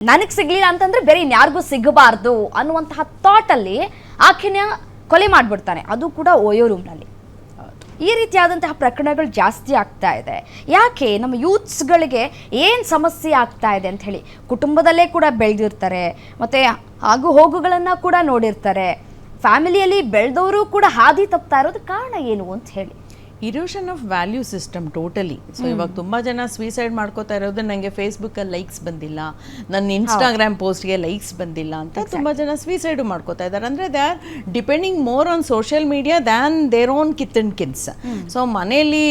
ನನಗೆ ಸಿಗ್ಲಿಲ್ಲ ಅಂತಂದ್ರೆ ಬೇರೆ ಇನ್ಯಾರಿಗೂ ಸಿಗಬಾರ್ದು ಅನ್ನುವಂತಹ ಥಾಟ್ ಅಲ್ಲಿ ಆಕೆನ ಕೊಲೆ ಮಾಡ್ಬಿಡ್ತಾನೆ, ಅದು ಕೂಡ ಓಯೋ ರೂಮ್ನಲ್ಲಿ. ಈ ರೀತಿಯಾದಂತಹ ಪ್ರಕರಣಗಳು ಜಾಸ್ತಿ ಆಗ್ತಾ ಇದೆ. ಯಾಕೆ ನಮ್ಮ ಯೂತ್ಸ್ಗಳಿಗೆ ಏನು ಸಮಸ್ಯೆ ಆಗ್ತಾ ಇದೆ ಅಂತ ಹೇಳಿ, ಕುಟುಂಬದಲ್ಲೇ ಕೂಡ ಬೆಳೆದಿರ್ತಾರೆ, ಮತ್ತು ಆಗು ಹೋಗುಗಳನ್ನು ಕೂಡ ನೋಡಿರ್ತಾರೆ, ಫ್ಯಾಮಿಲಿಯಲ್ಲಿ ಬೆಳೆದವರು ಕೂಡ ಹಾದಿ ತಪ್ತಾ ಇರೋದು ಕಾರಣ ಏನು ಅಂತ ಹೇಳಿ. Erosion of value system totally. So ಇವಾಗ ತುಂಬ ಜನ ಸ್ವೀಸೈಡ್ ಮಾಡ್ಕೋತಾ ಇರೋದು ನನಗೆ ಫೇಸ್ಬುಕ್ಕಲ್ಲಿ ಲೈಕ್ಸ್ ಬಂದಿಲ್ಲ, ನನ್ನ ಇನ್ಸ್ಟಾಗ್ರಾಮ್ ಪೋಸ್ಟ್ಗೆ ಲೈಕ್ಸ್ ಬಂದಿಲ್ಲ ಅಂತ ತುಂಬ ಜನ ಸ್ವೀಸೈಡು ಮಾಡ್ಕೋತಾ ಇದ್ದಾರೆ. ಅಂದರೆ they are depending more on social media than their own kith and kins. So ಮನೆಯಲ್ಲಿ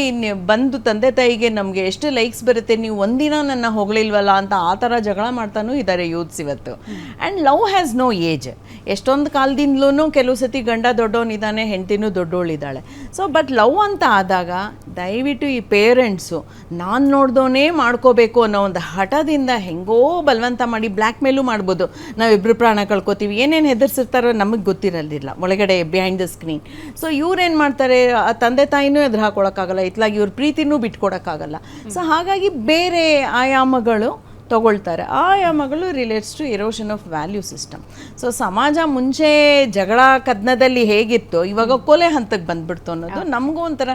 ಬಂದು ತಂದೆ ತಾಯಿಗೆ ನಮಗೆ ಎಷ್ಟು ಲೈಕ್ಸ್ ಬರುತ್ತೆ, ನೀವು ಒಂದಿನ ನನ್ನ ಹೊಗಳಿಲ್ವಲ್ಲ ಅಂತ ಆ ಥರ ಜಗಳ ಮಾಡ್ತಾನೂ ಇದ್ದಾರೆ ಯೂತ್ಸ್ ಇವತ್ತು. And love has no age. ಎಷ್ಟೊಂದು ಕಾಲದಿಂದಲೂ ಕೆಲವು ಸತಿ ಗಂಡ ದೊಡ್ಡವನಿದ್ದಾನೆ, ಹೆಂಡತಿನೂ ದೊಡ್ಡವಳಿದ್ದಾಳೆ. ಸೊ ಬಟ್ ಲವ್ ಅಂತ ಆದಾಗ ದಯವಿಟ್ಟು ಈ ಪೇರೆಂಟ್ಸು ನಾನು ನೋಡ್ದೋನೇ ಮಾಡ್ಕೋಬೇಕು ಅನ್ನೋ ಒಂದು ಹಠದಿಂದ ಹೆಂಗೋ ಬಲವಂತ ಮಾಡಿ ಬ್ಲ್ಯಾಕ್ ಮೇಲೂ ಮಾಡ್ಬೋದು. ನಾವಿಬ್ಬರು ಪ್ರಾಣ ಕಳ್ಕೊತೀವಿ, ಏನೇನು ಹೆದರ್ಸಿರ್ತಾರೋ ನಮಗೆ ಗೊತ್ತಿರಲಿಲ್ಲ ಒಳಗಡೆ ಬಿಹೈಂಡ್ ದ ಸ್ಕ್ರೀನ್. ಸೊ ಇವ್ರೇನು ಮಾಡ್ತಾರೆ, ತಂದೆ ತಾಯಿನೂ ಎದುರು ಹಾಕೊಳಕ್ಕಾಗಲ್ಲ, ಇತ್ಲಾಗಿ ಇವ್ರ ಪ್ರೀತಿನೂ ಬಿಟ್ಕೊಡೋಕ್ಕಾಗಲ್ಲ. ಸೊ ಹಾಗಾಗಿ ಬೇರೆ ಆಯಾಮಗಳು ತಗೊಳ್ತಾರೆ. ಆಯಾಮಗಳು relates to erosion of value system. So ಸಮಾಜ ಮುಂಚೆ ಜಗಳ ಕದನದಲ್ಲಿ ಹೇಗಿತ್ತು, ಇವಾಗ ಕೊಲೆ ಹಂತಕ್ಕೆ ಬಂದ್ಬಿಡ್ತು ಅನ್ನೋದು ನಮಗೂ ಒಂಥರ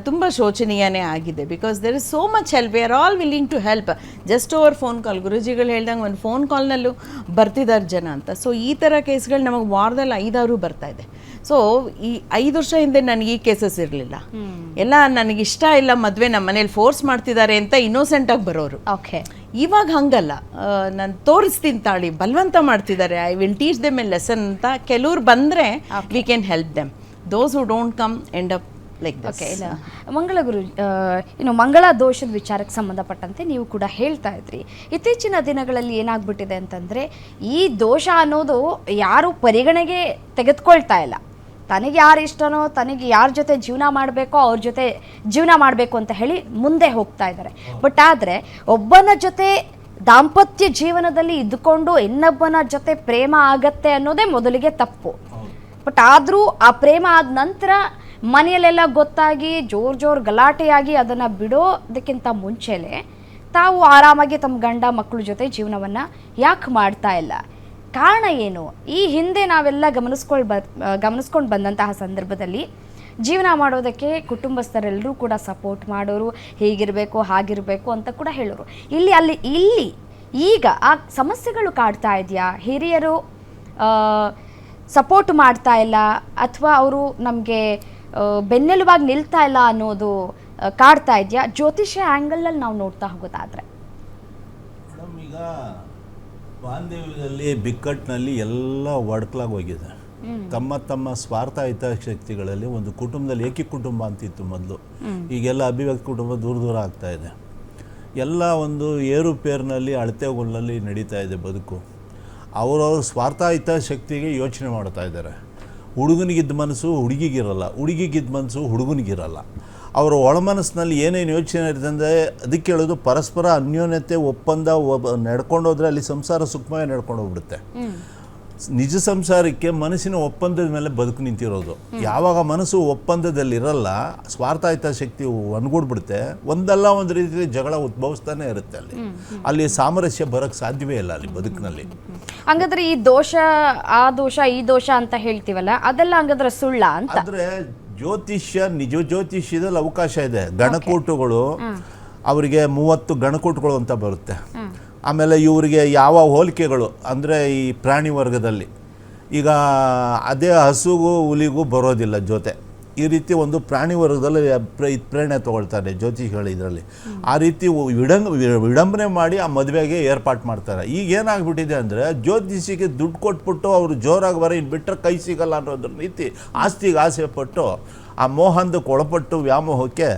ತುಂಬ ಶೋಚನೀಯನೇ ಆಗಿದೆ. Because there is so much help, we are all willing to help just over phone call. ಗುರುಜಿಗಳು ಹೇಳ್ದಂಗೆ ಒಂದು ಫೋನ್ ಕಾಲ್ನಲ್ಲೂ ಬರ್ತಿದ್ದಾರೆ ಜನ ಅಂತ. ಸೊ ಈ ಥರ ಕೇಸ್ಗಳು ನಮಗೆ ವಾರದಲ್ಲಿ 5-6 ಬರ್ತಾ ಇದೆ. ಸೊ ಈ 5 ವರ್ಷ ಹಿಂದೆ ನನಗೆ ಈ ಕೇಸಸ್ ಇರಲಿಲ್ಲ. ಎಲ್ಲ ನನಗಿಷ್ಟ ಇಲ್ಲ ಮದುವೆ, ನಮ್ಮ ಮನೇಲಿ ಫೋರ್ಸ್ ಮಾಡ್ತಿದ್ದಾರೆ ಅಂತ ಇನ್ನೋಸೆಂಟಾಗಿ ಬರೋರು. ಓಕೆ, ಇವಾಗ ಹಂಗಲ್ಲ, ನಾನು ತೋರಿಸ್ತೀನಿ ತಾಳಿ, ಬಲವಂತ ಮಾಡ್ತಿದ್ದಾರೆ, I will teach them A lesson ಅಂತ. ಕೆಲವ್ರು ಬಂದರೆ we can help them. Those who don't come end up like this. Okay, ಇಲ್ಲ ಮಂಗಳ ಗುರು, ಇನ್ನು ಮಂಗಳ ದೋಷದ ವಿಚಾರಕ್ಕೆ ಸಂಬಂಧಪಟ್ಟಂತೆ ನೀವು ಕೂಡ ಹೇಳ್ತಾ ಇದ್ರಿ, ಇತ್ತೀಚಿನ ದಿನಗಳಲ್ಲಿ ಏನಾಗ್ಬಿಟ್ಟಿದೆ ಅಂತಂದರೆ ಈ ದೋಷ ಅನ್ನೋದು ಯಾರು ಪರಿಗಣೆಗೆ ತೆಗೆದುಕೊಳ್ತಾ ಇಲ್ಲ. ತನಗೆ ಯಾರು ಇಷ್ಟನೋ, ತನಗೆ ಯಾರ ಜೊತೆ ಜೀವನ ಮಾಡಬೇಕೋ ಅವ್ರ ಜೊತೆ ಜೀವನ ಮಾಡಬೇಕು ಅಂತ ಹೇಳಿ ಮುಂದೆ ಹೋಗ್ತಾ ಇದ್ದಾರೆ. ಬಟ್ ಆದರೆ ಒಬ್ಬನ ಜೊತೆ ದಾಂಪತ್ಯ ಜೀವನದಲ್ಲಿ ಇದ್ದುಕೊಂಡು ಇನ್ನೊಬ್ಬನ ಜೊತೆ ಪ್ರೇಮ ಆಗತ್ತೆ ಅನ್ನೋದೇ ಮೊದಲಿಗೆ ತಪ್ಪು. ಬಟ್ ಆದರೂ ಆ ಪ್ರೇಮ ಆದ ನಂತರ ಮನೆಯಲ್ಲೆಲ್ಲ ಗೊತ್ತಾಗಿ ಜೋರು ಗಲಾಟೆಯಾಗಿ ಅದನ್ನು ಬಿಡೋದಕ್ಕಿಂತ ಮುಂಚೆಲೇ ತಾವು ಆರಾಮಾಗಿ ತಮ್ಮ ಗಂಡ ಮಕ್ಕಳ ಜೊತೆ ಜೀವನವನ್ನು ಯಾಕೆ ಮಾಡ್ತಾ ಇಲ್ಲ? ಕಾರಣ ಏನು? ಈ ಹಿಂದೆ ನಾವೆಲ್ಲ ಗಮನಿಸ್ಕೊಂಡು ಬಂದಂತಹ ಸಂದರ್ಭದಲ್ಲಿ ಜೀವನ ಮಾಡೋದಕ್ಕೆ ಕುಟುಂಬಸ್ಥರೆಲ್ಲರೂ ಕೂಡ ಸಪೋರ್ಟ್ ಮಾಡೋರು, ಹೀಗಿರಬೇಕು ಹಾಗಿರಬೇಕು ಅಂತ ಕೂಡ ಹೇಳೋರು. ಇಲ್ಲಿ ಈಗ ಆ ಸಮಸ್ಯೆಗಳು ಕಾಡ್ತಾ ಇದೆಯಾ? ಹಿರಿಯರು ಸಪೋರ್ಟ್ ಮಾಡ್ತಾ ಇಲ್ಲ, ಅಥವಾ ಅವರು ನಮಗೆ ಬೆನ್ನೆಲುಬಾಗಿ ನಿಲ್ತಾ ಇಲ್ಲ ಅನ್ನೋದು ಕಾಡ್ತಾ ಇದೆಯಾ? ಜ್ಯೋತಿಷ್ಯ ಆ್ಯಂಗಲಲ್ಲಿ ನಾವು ನೋಡ್ತಾ ಹೋಗೋದಾದ್ರೆ ಈಗ ಬಾಂಧವ್ಯದಲ್ಲಿ ಬಿಕ್ಕಟ್ಟಿನಲ್ಲಿ ಎಲ್ಲ ಒಡ್ಕಲಾಗಿ ಹೋಗಿದೆ. ತಮ್ಮ ಸ್ವಾರ್ಥ ಹಿತಾಸಕ್ತಿಗಳಲ್ಲಿ ಒಂದು ಕುಟುಂಬದಲ್ಲಿ ಏಕಿ ಕುಟುಂಬ ಅಂತಿತ್ತು ಮೊದಲು. ಈಗೆಲ್ಲ ಅಭಿವ್ಯಕ್ತಿ ಕುಟುಂಬ ದೂರ ಆಗ್ತಾ ಇದೆ. ಎಲ್ಲ ಒಂದು ಏರುಪೇರಿನಲ್ಲಿ ಅಳತೆಗೊಲ್ಲಲ್ಲಿ ನಡೀತಾ ಇದೆ ಬದುಕು. ಅವರವ್ರ ಸ್ವಾರ್ಥ ಹಿತಾಸಕ್ತಿಗೆ ಯೋಚನೆ ಮಾಡ್ತಾ ಇದ್ದಾರೆ. ಹುಡುಗನಿಗಿದ್ದ ಮನಸ್ಸು ಹುಡುಗಿಗಿರಲ್ಲ, ಹುಡುಗಿಗಿದ್ದ ಮನಸ್ಸು ಹುಡುಗನಿಗಿರಲ್ಲ. ಅವರ ಒಳಮನಸ್ಸಿನಲ್ಲಿ ಏನೇನು ಯೋಚನೆ ಇರುತ್ತೆ ಅಂದರೆ ಅದಕ್ಕೆ ಹೇಳೋದು ಪರಸ್ಪರ ಅನ್ಯೋನ್ಯತೆ ಒಪ್ಪಂದ ನಡ್ಕೊಂಡೋದ್ರೆ ಅಲ್ಲಿ ಸಂಸಾರ ಸುಖಮಯ ನಡ್ಕೊಂಡು ಹೋಗ್ಬಿಡುತ್ತೆ. ನಿಜ ಸಂಸಾರಕ್ಕೆ ಮನಸ್ಸಿನ ಒಪ್ಪಂದದ ಮೇಲೆ ಬದುಕು ನಿಂತಿರೋದು. ಯಾವಾಗ ಮನಸ್ಸು ಒಪ್ಪಂದದಲ್ಲಿರಲ್ಲ, ಸ್ವಾರ್ಥ ಹಿತಾಸಕ್ತಿ ಒನ್ಗೂಡ್ಬಿಡುತ್ತೆ, ಒಂದಲ್ಲ ಒಂದು ರೀತಿಯಲ್ಲಿ ಜಗಳ ಉದ್ಭವಿಸ್ತಾನೆ ಇರುತ್ತೆ. ಅಲ್ಲಿ ಸಾಮರಸ್ಯ ಬರೋಕ್ಕೆ ಸಾಧ್ಯವೇ ಇಲ್ಲ ಅಲ್ಲಿ ಬದುಕಿನಲ್ಲಿ. ಹಂಗಾದ್ರೆ ಈ ದೋಷ, ಆ ದೋಷ, ಈ ದೋಷ ಅಂತ ಹೇಳ್ತೀವಲ್ಲ, ಅದೆಲ್ಲ ಹಂಗಾದ್ರೆ ಸುಳ್ಳ ಅಂತ? ಆದರೆ ನಿಜ ಜ್ಯೋತಿಷ್ಯದಲ್ಲಿ ಅವಕಾಶ ಇದೆ. ಗಣಕೂಟಗಳು ಅವರಿಗೆ 30 ಗಣಕೂಟಗಳು ಅಂತ ಬರುತ್ತೆ. ಆಮೇಲೆ ಇವರಿಗೆ ಯಾವ ಹೋಲಿಕೆಗಳು ಅಂದರೆ ಈ ಪ್ರಾಣಿ ವರ್ಗದಲ್ಲಿ ಈಗ ಅದೇ ಹಸುಗೂ ಹುಲಿಗೂ ಬರೋದಿಲ್ಲ ಜೊತೆ. ಈ ರೀತಿ ಒಂದು ಪ್ರಾಣಿ ವರ್ಗದಲ್ಲಿ ಪ್ರೇರಣೆ ತೊಗೊಳ್ತಾರೆ ಜ್ಯೋತಿಷಿಗಳು ಇದರಲ್ಲಿ. ಆ ರೀತಿ ವಿಡಂಬನೆ ಮಾಡಿ ಆ ಮದುವೆಗೆ ಏರ್ಪಾಟ್ ಮಾಡ್ತಾರೆ. ಈಗ ಏನಾಗ್ಬಿಟ್ಟಿದೆ ಅಂದರೆ ಜ್ಯೋತಿಷಿಗೆ ದುಡ್ಡು ಕೊಟ್ಬಿಟ್ಟು ಅವರು ಜೋರಾಗಿ ಬರೋ ಇನ್ನು ಬಿಟ್ಟರೆ ಕೈ ಸಿಗಲ್ಲ ಅನ್ನೋದ್ರ ರೀತಿ ಆಸ್ತಿಗೆ ಆಸೆ ಪಟ್ಟು ಆ ಮೋಹಂದಕ್ಕೆ ಒಳಪಟ್ಟು ವ್ಯಾಮೋಹಕ್ಕೆ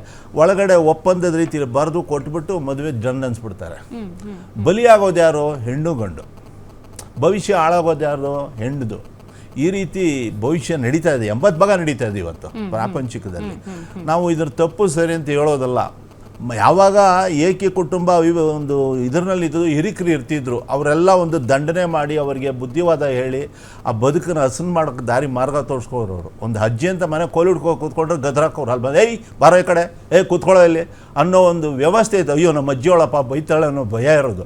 ಒಳಗಡೆ ಒಪ್ಪಂದದ ರೀತಿ ಬರೆದು ಕೊಟ್ಬಿಟ್ಟು ಮದುವೆ ಜನ್ ಅನ್ಸ್ಬಿಡ್ತಾರೆ. ಬಲಿಯಾಗೋದು ಯಾರು? ಹೆಣ್ಣು ಗಂಡು. ಭವಿಷ್ಯ ಹಾಳಾಗೋದು ಯಾರು? ಹೆಣ್ಣುದು. ಈ ರೀತಿ ಭವಿಷ್ಯ ನಡೀತಾ ಇದೆ. 80 ಭಾಗ ನಡೀತಾ ಇದೆ ಇವತ್ತು ಪ್ರಾಪಂಚಿಕದಲ್ಲಿ. ನಾವು ಇದ್ರ ತಪ್ಪು ಸರಿ ಅಂತ ಹೇಳೋದಲ್ಲ. ಯಾವಾಗ ಏಕಿ ಕುಟುಂಬ ಒಂದು ಇದರಲ್ಲಿದ್ದು ಹಿರಿಕರು ಇರ್ತಿದ್ರು, ಅವರೆಲ್ಲ ಒಂದು ದಂಡನೆ ಮಾಡಿ ಅವರಿಗೆ ಬುದ್ಧಿವಾದ ಹೇಳಿ ಆ ಬದುಕನ್ನು ಹಸನ್ ಮಾಡೋಕ್ಕೆ ಮಾರ್ಗ ತೋರಿಸ್ಕೋರು. ಅವರು ಒಂದು ಅಜ್ಜಿ ಅಂತ ಮನೆ ಕೋಲಿ ಹಿಡ್ಕೊ ಕೂತ್ಕೊಂಡ್ರೆ ಗದ್ರಾಕೋರು ಅಲ್ಲಿ ಬಂದು ಏಯ್ ಬಾರೋ ಈ ಕಡೆ ಕೂತ್ಕೊಳ್ಳೋ ಇಲ್ಲಿ ಅನ್ನೋ ಒಂದು ವ್ಯವಸ್ಥೆ ಇತ್ತು. ಅಯ್ಯೋ ನಮ್ಮ ಅಜ್ಜಿಯೊಳಪ್ಪ ಬೈತಾಳೆ ಅನ್ನೋ ಭಯ ಇರೋದು.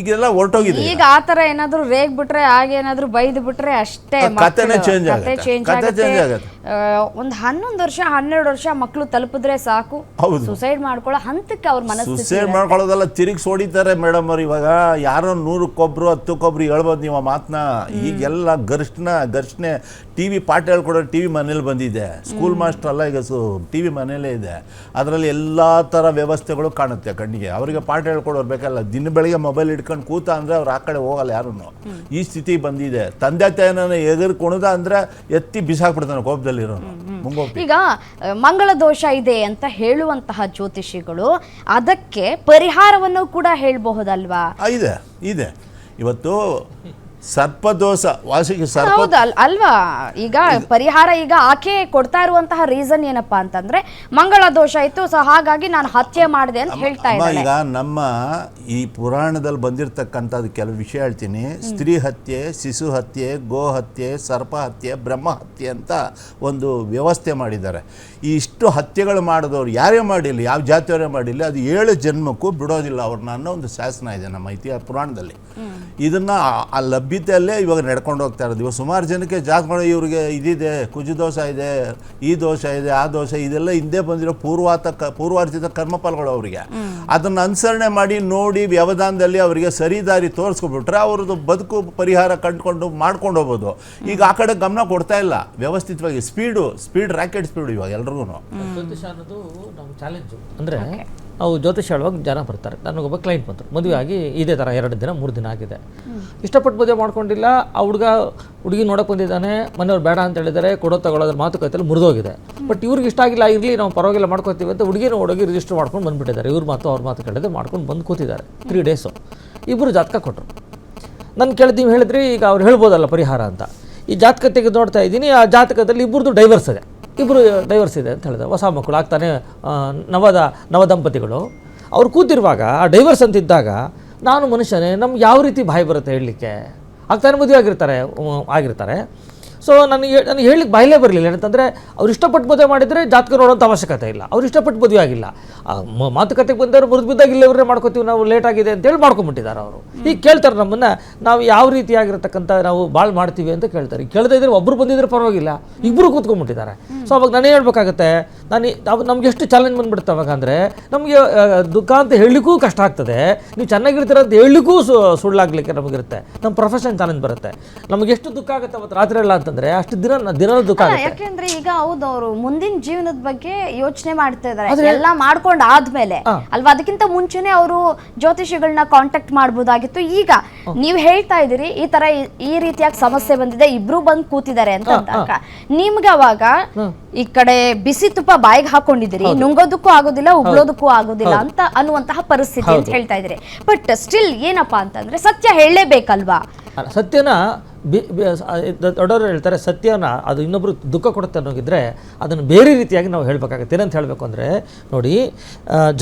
ಈಗೆಲ್ಲ ಹೊರಟೋಗಿದೆ. ಈಗ ಆ ಥರ ಏನಾದರೂ ರೇಗ್ ಬಿಟ್ರೆ ಆಗೇನಾದರೂ ಬೈದು ಬಿಟ್ರೆ ಅಷ್ಟೇ ಕಥೆನೇ ಚೇಂಜ್ ಆಗುತ್ತೆ. ಒಂದು 11 ವರ್ಷ 12 ವರ್ಷ ಮಕ್ಕಳು ತಲುಪಿದ್ರೆ ಸಾಕು ಸುಸೈಡ್ ಮಾಡ್ಕೊಳ್ಳೋ ಹಂತಕ್ಕೆ ಅವ್ರ ಮನಸ್ಸು. ಸುಸೈಡ್ ಮಾಡ್ಕೊಳ್ಳೋದೆಲ್ಲ ತಿರುಗಿ ಸೋಡಿತಾರೆ ಮೇಡಮ್ ಅವ್ರು. ಇವಾಗ ಯಾರೋ 100ಕ್ಕೊಬ್ರು 10ಕ್ಕೊಬ್ರು ಹೇಳ್ಬೋದು ನೀವು ಆ ಮಾತನ್ನ. ಈಗೆಲ್ಲ ಘರ್ಷಣೆ TV ಪಾಠ ಹೇಳ್ಕೊಡೋ TV ಮನೇಲಿ ಬಂದಿದೆ. ಸ್ಕೂಲ್ ಮಾಸ್ಟರ್ ಅಲ್ಲ, ಈಗ TV ಮನೇಲೇ ಇದೆ. ಅದರಲ್ಲಿ ಎಲ್ಲ ಥರ ವ್ಯವಸ್ಥೆಗಳು ಕಾಣುತ್ತೆ ಕಣ್ಣಿಗೆ. ಅವರಿಗೆ ಪಾಠ ಹೇಳ್ಕೊಡೋರು ಬೇಕಲ್ಲ. ದಿನ ಬೆಳಿಗ್ಗೆ ಮೊಬೈಲ್ ಇಟ್ಕೊಂಡು ಕೂತ ಅಂದರೆ ಅವ್ರು ಆ ಕಡೆ ಹೋಗಲ್ಲ ಯಾರೂ. ಈ ಸ್ಥಿತಿ ಬಂದಿದೆ. ತಂದೆ ತಾಯಿನ ಎಗರು ಕುಣಿದ ಅಂದರೆ ಎತ್ತಿ ಬಿಸಾಕ್ಬಿಡ್ತಾನೆ ಕೋಪದಲ್ಲಿರೋನು. ಈಗ ಮಂಗಳ ದೋಷ ಇದೆ ಅಂತ ಹೇಳುವಂತಹ ಜ್ಯೋತಿಷಿಗಳು ಅದಕ್ಕೆ ಪರಿಹಾರವನ್ನು ಕೂಡ ಹೇಳಬಹುದಲ್ವಾ? ಇದೆ. ಇವತ್ತು ಸರ್ಪದೋಷ ವಾಸಿಗೆ ಹೌದು ಅಲ್ವಾ? ಈಗ ಪರಿಹಾರ ಈಗ ಆಕೆ ಕೊಡ್ತಾ ಇರುವಂತಹ ರೀಸನ್ ಏನಪ್ಪಾ ಅಂತಂದ್ರೆ ಮಂಗಳ ದೋಷ ಇತ್ತು, ಸೊ ಹಾಗಾಗಿ ನಾನು ಹತ್ಯೆ ಮಾಡಿದೆ ಅಂತ ಹೇಳ್ತಾ ಇದ್ದಾರೆ. ಈಗ ನಮ್ಮ ಈ ಪುರಾಣದಲ್ಲಿ ಬಂದಿರತಕ್ಕಂಥದ್ದು ಕೆಲವು ವಿಷಯ ಹೇಳ್ತೀನಿ. ಸ್ತ್ರೀ ಹತ್ಯೆ, ಶಿಶು ಹತ್ಯೆ, ಗೋ ಹತ್ಯೆ, ಸರ್ಪ ಹತ್ಯೆ, ಬ್ರಹ್ಮ ಹತ್ಯೆ ಅಂತ ಒಂದು ವ್ಯವಸ್ಥೆ ಮಾಡಿದ್ದಾರೆ. ಈ ಇಷ್ಟು ಹತ್ಯೆಗಳು ಮಾಡಿದವರು ಯಾರೇ ಮಾಡಿಲ್ಲ, ಯಾವ ಜಾತಿಯವರೇ ಮಾಡಿಲ್ಲ, ಅದು 7 ಜನ್ಮಕ್ಕೂ ಬಿಡೋದಿಲ್ಲ ಅವ್ರನ್ನ ಅನ್ನೋ ಒಂದು ಶಾಸನ ಇದೆ ನಮ್ಮ ಇತಿಹಾಸ ಪುರಾಣದಲ್ಲಿ. ಇದನ್ನು ಆ ಲಭ್ಯತೆಯಲ್ಲೇ ಇವಾಗ ನಡ್ಕೊಂಡು ಹೋಗ್ತಾ ಇರೋದು. ಇವಾಗ ಸುಮಾರು ಜನಕ್ಕೆ ಜಾತಕಗಳು ಇವ್ರಿಗೆ ಇದಿದೆ, ಕುಜದೋಷ ಇದೆ, ಈ ದೋಷ ಇದೆ, ಆ ದೋಷ, ಇದೆಲ್ಲ ಹಿಂದೆ ಬಂದಿರೋ ಪೂರ್ವಾರ್ಜಿತ ಕರ್ಮಫಲಗಳು ಅವರಿಗೆ. ಅದನ್ನು ಅನುಸರಣೆ ಮಾಡಿ ನೋಡಿ ವ್ಯವಧಾನದಲ್ಲಿ ಅವರಿಗೆ ಸರಿದಾರಿ ತೋರಿಸ್ಕೊಬಿಟ್ರೆ ಅವ್ರದ್ದು ಬದುಕು ಪರಿಹಾರ ಕಂಡುಕೊಂಡು ಮಾಡ್ಕೊಂಡು ಹೋಗ್ಬೋದು. ಈಗ ಆ ಕಡೆ ಗಮನ ಕೊಡ್ತಾ ಇಲ್ಲ ವ್ಯವಸ್ಥಿತವಾಗಿ. ಸ್ಪೀಡ್ ರಾಕೆಟ್ ಸ್ಪೀಡ್ ಇವಾಗ ಎಲ್ರಿಗೂ. ಜ್ಯೋತಿಷ ಅನ್ನೋದು ನಮ್ಮ ಚಾಲೆಂಜು. ಅಂದರೆ ನಾವು ಜ್ಯೋತಿಷ ಹೇಳುವಾಗ ಜನ ಬರ್ತಾರೆ. ನನಗೊಬ್ಬ ಕ್ಲೈಂಟ್ ಬಂದರು, ಮದುವೆ ಆಗಿ ಇದೇ ಥರ 2 ದಿನ 3 ದಿನ ಆಗಿದೆ, ಇಷ್ಟಪಟ್ಟು ಮದುವೆ ಮಾಡ್ಕೊಂಡಿಲ್ಲ. ಆ ಹುಡುಗಿ ನೋಡೋಕೆ ಬಂದಿದ್ದಾನೆ, ಮನೆಯವ್ರು ಬೇಡ ಅಂತ ಹೇಳಿದ್ದಾರೆ, ತಗೊಳ್ಳೋದ್ರ ಮಾತುಕತೆಯಲ್ಲಿ ಮುರಿದೋಗಿದೆ. ಬಟ್ ಇವ್ರಿಗೆ ಇಷ್ಟ ಆಗಿಲ್ಲ, ಇರಲಿ ನಾವು ಪರವಾಗಿಲ್ಲ ಮಾಡ್ಕೊತೀವಿ ಅಂತ ಹುಡುಗಿನ ಹುಡುಗಿ ರಿಜಿಸ್ಟರ್ ಮಾಡ್ಕೊಂಡು ಬಂದುಬಿಟ್ಟಿದ್ದಾರೆ. ಇವ್ರ ಮಾತು ಅವ್ರ ಮಾತು ಕೇಳಿದ್ರೆ ಮಾಡ್ಕೊಂಡು ಬಂದು ಕೂತಿದ್ದಾರೆ. 3 ಡೇಸು ಇಬ್ಬರು ಜಾತಕ ಕೊಟ್ಟರು. ನಾನು ಕೇಳಿದ್ವಿ, ಹೇಳಿದ್ರಿ ಈಗ ಅವ್ರು ಹೇಳ್ಬೋದಲ್ಲ ಪರಿಹಾರ ಅಂತ. ಈ ಜಾತಕ ತೆಗೆದು ನೋಡ್ತಾ ಇದ್ದೀನಿ, ಆ ಜಾತಕದಲ್ಲಿ ಇಬ್ಬರದು ಡೈವರ್ಸ್ ಇದೆ ಅಂತ ಹೇಳಿದೆ. ಹೊಸ ಮಕ್ಕಳು ಆಗ್ತಾನೆ ನವದಂಪತಿಗಳು. ಅವ್ರು ಕೂತಿರುವಾಗ ಆ ಡೈವರ್ಸ್ ಅಂತಿದ್ದಾಗ ನಾನು ಮನುಷ್ಯನೇ, ನಮ್ಗೆ ಯಾವ ರೀತಿ ಬಾಯಿ ಬರುತ್ತೆ ಹೇಳಲಿಕ್ಕೆ? ಆಗ್ತಾನೆ ಮದುವೆ ಆಗಿರ್ತಾರೆ. ಸೊ ನನಗೆ ಹೇಳಲಿಕ್ಕೆ ಬಾಯಿಲೇ ಬರಲಿಲ್ಲ. ಏನಂತಂದರೆ ಅವ್ರು ಇಷ್ಟಪಟ್ಟು ಮದುವೆ ಮಾಡಿದರೆ ಜಾತಕ ನೋಡೋಂಥ ಅವಶ್ಯಕತೆ ಇಲ್ಲ. ಅವ್ರು ಇಷ್ಟಪಟ್ಟು ಮದುವೆ ಆಗಿಲ್ಲ, ಮಾತುಕತೆಗೆ ಬಂದವರು ಮುರಿದು ಬಿದ್ದಾಗ ಇಲ್ಲವ್ರನ್ನೇ ಮಾಡ್ಕೋತೀವಿ ನಾವು, ಲೇಟ್ ಆಗಿದೆ ಅಂತೇಳಿ ಮಾಡ್ಕೊಂಬಿಟ್ಟಿದ್ದಾರೆ ಅವರು. ಈಗ ಕೇಳ್ತಾರೆ ನಮ್ಮನ್ನು, ನಾವು ಯಾವ ರೀತಿಯಾಗಿರ್ತಕ್ಕಂಥ ನಾವು ಭಾಳ ಮಾಡ್ತೀವಿ ಅಂತ ಕೇಳ್ತಾರೆ. ಕೇಳದೇ ಇದ್ರೆ ಒಬ್ಬರು ಬಂದಿದ್ರೆ ಪರವಾಗಿಲ್ಲ, ಇಬ್ಬರು ಕೂತ್ಕೊಂಡ್ಬಿಟ್ಟಿದ್ದಾರೆ. ಸೊ ಅವಾಗ ನಾನೇ ಹೇಳ್ಬೇಕಾಗತ್ತೆ, ನಮ್ಗೆ ಎಷ್ಟು ಚಾಲೆಂಜ್ ಬಂದುಬಿಡುತ್ತೆ ಅವಾಗ ಅಂದರೆ, ನಮಗೆ ದುಃಖ ಅಂತ ಹೇಳಲಿಕ್ಕೂ ಕಷ್ಟ ಆಗ್ತದೆ, ನೀವು ಚೆನ್ನಾಗಿರ್ತೀರ ಅಂತ ಹೇಳಲಿಕ್ಕೂ ಸುಳ್ಳಾಗಲಿಕ್ಕೆ ನಮಗಿರುತ್ತೆ. ನಮ್ಮ ಪ್ರೊಫೆಷನ್ ಚಾಲೆಂಜ್ ಬರುತ್ತೆ. ನಮಗೆ ಎಷ್ಟು ದುಃಖ ಆಗುತ್ತೆ ಅವತ್ತು ರಾತ್ರಿ ಎಲ್ಲ ಅಂತಂದರೆ ಅಷ್ಟು ದಿನ ದುಃಖ ಆಗುತ್ತೆ. ಯಾಕೆಂದ್ರೆ ಈಗ ಹೌದು ಅವರು ಮುಂದಿನ ಜೀವನದ ಬಗ್ಗೆ ಯೋಚನೆ ಮಾಡ್ತಾ ಇದ್ದಾರೆ, ಎಲ್ಲ ಮಾಡ್ಕೊಂಡು ಆದ್ಮೇಲೆ ಅಲ್ವಾ? ಅದಕ್ಕಿಂತ ಮುಂಚೆನೆ ಅವರು ಜ್ಯೋತಿಷಿಗಳನ್ನ ಕಾಂಟ್ಯಾಕ್ಟ್ ಮಾಡ್ಬೋದಾಗಿತ್ತು. ಈಗ ನೀವು ಹೇಳ್ತಾ ಇದ್ದೀರಿ ಈ ತರ ಈ ರೀತಿಯಾಗಿ ಸಮಸ್ಯೆ ಬಂದಿದೆ, ಇಬ್ರು ಬಂದು ಕೂತಿದ್ದಾರೆ ಅಂತ ಅಂದಾಗ ನಿಮ್ಗೆ ಅವಾಗ ಈ ಕಡೆ ಬಿಸಿ ತುಪ್ಪ ಬಾಯಿಗೆ ಹಾಕೊಂಡಿದ್ದೀರಿ, ನುಂಗೋದಕ್ಕೂ ಆಗೋದಿಲ್ಲ, ಉಗ್ಳೋದಕ್ಕೂ ಆಗೋದಿಲ್ಲ ಅಂತ ಅನ್ನುವಂತಹ ಪರಿಸ್ಥಿತಿ ಅಂತ ಹೇಳ್ತಾ ಇದ್ದೀರಿ. ಬಟ್ ಸ್ಟಿಲ್ ಏನಪ್ಪಾ ಅಂತಂದ್ರೆ ಸತ್ಯ ಹೇಳಲೇಬೇಕಲ್ವಾ? ಸತ್ಯನ ದೊಡ್ಡವರು ಹೇಳ್ತಾರೆ, ಸತ್ಯನ ಅದು ಇನ್ನೊಬ್ರು ದುಃಖ ಕೊಡುತ್ತೆ ಅನ್ನೋಗಿದ್ರೆ ಅದನ್ನು ಬೇರೆ ರೀತಿಯಾಗಿ ನಾವು ಹೇಳಬೇಕಾಗತ್ತೆ. ಏನಂತ ಹೇಳಬೇಕು ಅಂದರೆ, ನೋಡಿ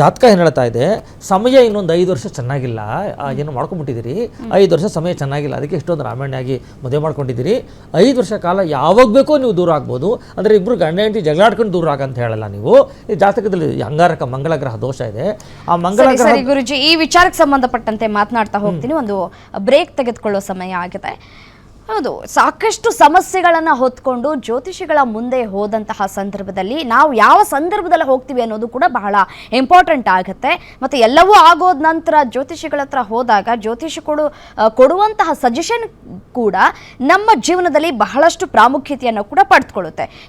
ಜಾತಕ ಏನು ಹೇಳ್ತಾ ಇದೆ, ಸಮಯ ಇನ್ನೊಂದು 5 ವರ್ಷ ಚೆನ್ನಾಗಿಲ್ಲ, ಏನು ಮಾಡ್ಕೊಂಡ್ಬಿಟ್ಟಿದ್ದೀರಿ, 5 ವರ್ಷ ಸಮಯ ಚೆನ್ನಾಗಿಲ್ಲ, ಅದಕ್ಕೆ ಇಷ್ಟೊಂದು ರಾಮಾಯಣಾಗಿ ಮದುವೆ ಮಾಡ್ಕೊಂಡಿದ್ದೀರಿ. 5 ವರ್ಷ ಕಾಲ ಯಾವಾಗ ಬೇಕೋ ನೀವು ದೂರ ಆಗ್ಬೋದು. ಅಂದರೆ ಇಬ್ಬರು ಗಂಡ ಹೆಂಡತಿ ಜಗಳಾಡ್ಕೊಂಡು ದೂರ ಆಗಂತ ಹೇಳಲ್ಲ ನೀವು. ಈ ಜಾತಕದಲ್ಲಿ ಅಂಗಾರಕ ಮಂಗಳ ಗ್ರಹ ದೋಷ ಇದೆ. ಆ ಮಂಗಳ ಗ್ರಹ ಗುರುಜಿ, ಈ ವಿಚಾರಕ್ಕೆ ಸಂಬಂಧಪಟ್ಟಂತೆ ಮಾತನಾಡ್ತಾ ಹೋಗ್ತೀನಿ. ಒಂದು ಬ್ರೇಕ್ ತೆಗೆದುಕೊಳ್ಳೋ ಸಮಯ ಆಗಿದೆ. ಹೌದು, ಸಾಕಷ್ಟು ಸಮಸ್ಯೆಗಳನ್ನು ಹೊತ್ಕೊಂಡು ಜ್ಯೋತಿಷಿಗಳ ಮುಂದೆ ಹೋದಂತಹ ಸಂದರ್ಭದಲ್ಲಿ ನಾವು ಯಾವ ಸಂದರ್ಭದಲ್ಲಿ ಹೋಗ್ತೀವಿ ಅನ್ನೋದು ಕೂಡ ಬಹಳ ಇಂಪಾರ್ಟೆಂಟ್ ಆಗುತ್ತೆ. ಮತ್ತು ಎಲ್ಲವೂ ಆಗೋದ ನಂತರ ಜ್ಯೋತಿಷಿಗಳ ಹತ್ರ ಹೋದಾಗ ಜ್ಯೋತಿಷಿ ಕೊಡುವಂತಹ ಸಜೆಷನ್ ಕೂಡ ನಮ್ಮ ಜೀವನದಲ್ಲಿ ಬಹಳಷ್ಟು ಪ್ರಾಮುಖ್ಯತೆಯನ್ನು ಕೂಡ ಪಡೆದುಕೊಳ್ಳುತ್ತೆ.